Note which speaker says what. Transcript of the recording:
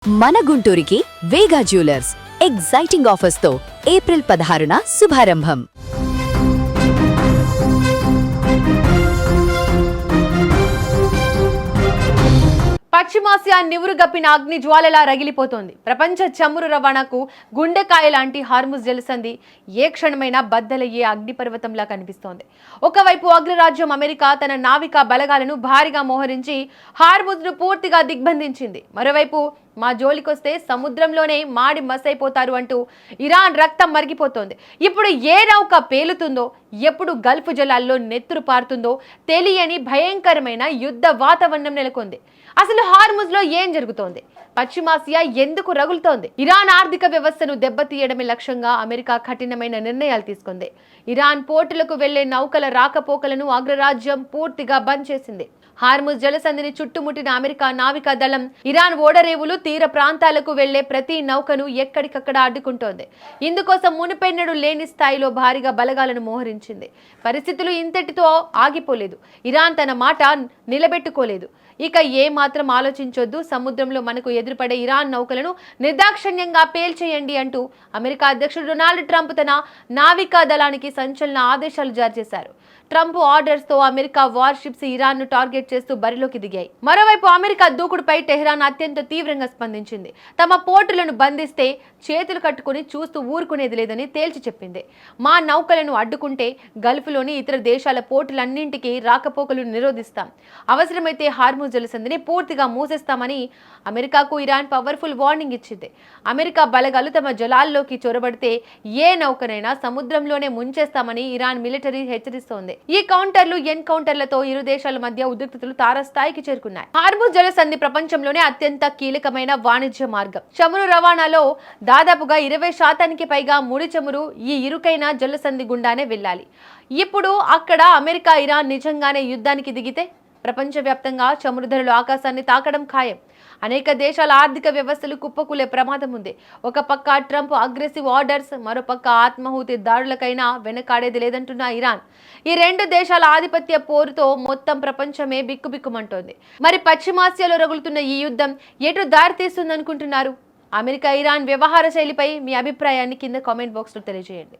Speaker 1: మన గుంటూరుకి వేగా jewellers exciting offers తో April 16న శుభారంభం.
Speaker 2: పశ్చిమాసియా నివురుగప్పిన అగ్ని జ్వాలలా రగిలిపోతోంది. ప్రపంచ చమురు రవాణాకు గుండెకాయ లాంటి హార్ముజ్ జలసంధి ఏ క్షణమైనా బద్దలయ్యే అగ్నిపర్వతంలా కనిపిస్తోంది. ఒకవైపు అగ్రరాజ్యం అమెరికా తన నావికా బలగాలను భారీగా మోహరించి హార్ముజ్ను పూర్తిగా దిగ్బంధించింది. మరోవైపు మా జోలికొస్తే సముద్రంలోనే మాడి మసైపోతారు అంటూ ఇరాన్ రక్తం మరిగిపోతోంది. ఇప్పుడు ఏ నౌక పేలుతుందో, ఎప్పుడు గల్ఫ్ జలాల్లో నెత్తురు పారుతుందో తెలియని భయంకరమైన యుద్ధ వాతావరణం నెలకొంది. అసలు హార్ముజ్లో ఏం జరుగుతోంది? పశ్చిమాసియా ఎందుకు రగులుతోంది? ఇరాన్ ఆర్థిక వ్యవస్థను దెబ్బతీయడమే లక్ష్యంగా అమెరికా కఠినమైన నిర్ణయాలు తీసుకుంది. ఇరాన్ పోర్టులకు వెళ్లే నౌకల రాకపోకలను అగ్రరాజ్యం పూర్తిగా బంద్ చేసింది. హార్ముజ్ జలసంధిని చుట్టుముట్టిన అమెరికా నావికా దళం ఇరాన్ ఓడరేవులు తీర ప్రాంతాలకు వెళ్లే ప్రతి నౌకను ఎక్కడికక్కడ అడ్డుకుంటోంది. ఇందుకోసం మునుపెన్నడూ లేని స్థాయిలో భారీగా బలగాలను మోహరించింది. పరిస్థితులు ఇంతటితో ఆగిపోలేదు. ఇరాన్ తన మాట నిలబెట్టుకోలేదు. ఇక ఏ మాత్రం ఆలోచించొద్దు, సముద్రంలో మనకు ఎదురుపడే ఇరాన్ నౌకలను నిర్దాక్షిణ్యంగా పేల్చేయండి అంటూ అమెరికా అధ్యక్షుడు డొనాల్డ్ ట్రంప్ తన నావికా దళానికి సంచలన ఆదేశాలు జారీ చేశారు. ట్రంప్ ఆర్డర్స్ తో అమెరికా వార్షిప్స్ ఇరాన్ ను టార్గెట్ చేస్తూ బరిలోకి దిగాయి. మరోవైపు అమెరికా దూకుడుపై టెహ్రాన్ అత్యంత తీవ్రంగా స్పందించింది. తమ పోర్టులను బంధిస్తే చేతులు కట్టుకుని చూస్తూ ఊరుకునేది లేదని తేల్చి చెప్పింది. మా నౌకలను అడ్డుకుంటే గల్ఫ్లోని ఇతర దేశాల పోర్టులన్నింటికీ రాకపోకలు నిరోధిస్తాం, అవసరమైతే హార్ముజ్ జలసంధిని పూర్తిగా మూసేస్తామని అమెరికాకు ఇరాన్ పవర్ఫుల్ వార్నింగ్ ఇచ్చింది. అమెరికా బలగాలు తమ జలాల్లోకి చొరబడితే ఏ నౌకనైనా సముద్రంలోనే ముంచేస్తామని ఇరాన్ మిలిటరీ హెచ్చరిస్తోంది. ఈ కౌంటర్లు ఎన్కౌంటర్లతో ఇరు దేశాల మధ్య ఉద్రిక్తతలు తారస్థాయికి చేరుకున్నాయి. హార్ముజ్ జలసంధి ప్రపంచంలోనే అత్యంత కీలకమైన వాణిజ్య మార్గం. చమురు రవాణాలో దాదాపుగా 20% పైగా ముడి చమురు ఈ ఇరుకైన జలసంధి గుండానే వెళ్ళాలి. ఇప్పుడు అక్కడ అమెరికా ఇరాన్ నిజంగానే యుద్ధానికి దిగితే ప్రపంచవ్యాప్తంగా చమురు ధరలు ఆకాశాన్ని తాకడం ఖాయం. అనేక దేశాల ఆర్థిక వ్యవస్థలు కుప్పకూలే ప్రమాదం ఉంది. ఒక పక్క ట్రంప్ అగ్రెసివ్ ఆర్డర్స్, మరోపక్క ఆత్మాహుతి దాడులకైనా వెనకాడేది లేదంటున్న ఇరాన్. ఈ రెండు దేశాల ఆధిపత్య పోరుతో మొత్తం ప్రపంచమే బిక్కుబిక్కుమంటోంది. మరి పశ్చిమాసియాలో రగులుతున్న ఈ యుద్ధం ఎటు దారితీస్తుందనుకుంటున్నారు? అమెరికా ఇరాన్ వ్యవహార శైలిపై మీ అభిప్రాయాన్ని కింద కామెంట్ బాక్స్లో తెలియజేయండి.